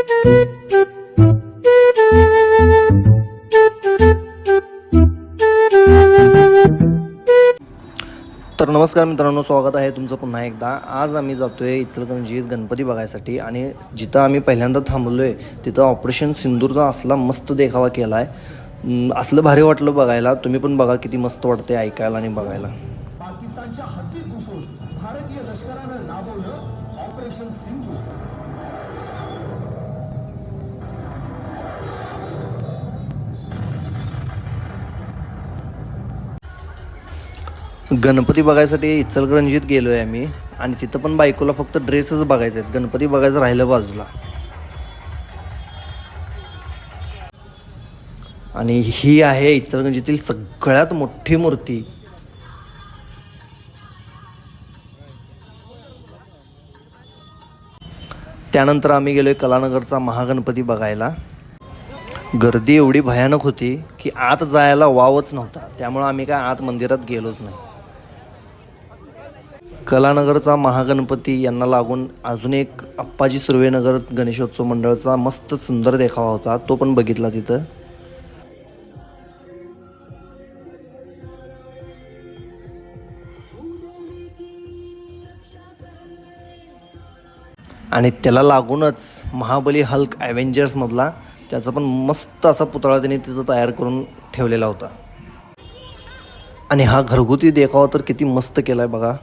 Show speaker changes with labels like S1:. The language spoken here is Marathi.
S1: तर नमस्कार मित्रांनो, स्वागत आहे तुमचं पुन्हा एकदा. आज आम्ही जातोय इचलकरंजीत गणपती बघायसाठी आणि जिथं आम्ही पहिल्यांदा थांबलोय तिथं ऑपरेशन सिंदूरचा असला मस्त देखावा केला आहे. असलं भारी वाटलं बघायला. तुम्ही पण बघा किती मस्त वाटते ऐकायला आणि बघायला.
S2: पाकिस्तानच्या हद्दीत घुसून भारतीय लष्करानं राबवलं ऑपरेशन सिंधू.
S1: गणपती बघायसाठी इचलकरंजीत गेलो आहे आम्ही आणि तिथं पण बायकोला फक्त ड्रेसच बघायचे आहेत. गणपती बघायचं राहिलं बाजूला. आणि ही आहे इचलकरंजीतील सगळ्यात मोठी मूर्ती. त्यानंतर आम्ही गेलोय कलानगरचा महागणपती बघायला. गर्दी एवढी भयानक होती की आत जायला वावच नव्हता, त्यामुळं आम्ही काय आत मंदिरात गेलोच नाही. कलानगरचा महागणपती यांना लागून अजून एक अप्पाजी सुर्वेनगर गणेशोत्सव मंडळाचा मस्त सुंदर देखावा होता, तो पण बघितला तिथं. आणि त्याला लागूनच महाबली हल्क ॲव्हेंजर्समधला त्याचा पण मस्त असा पुतळा त्यांनी तिथं तयार करून ठेवलेला होता. आणि हा घरगुती देखावा तर किती मस्त केला आहे बघा.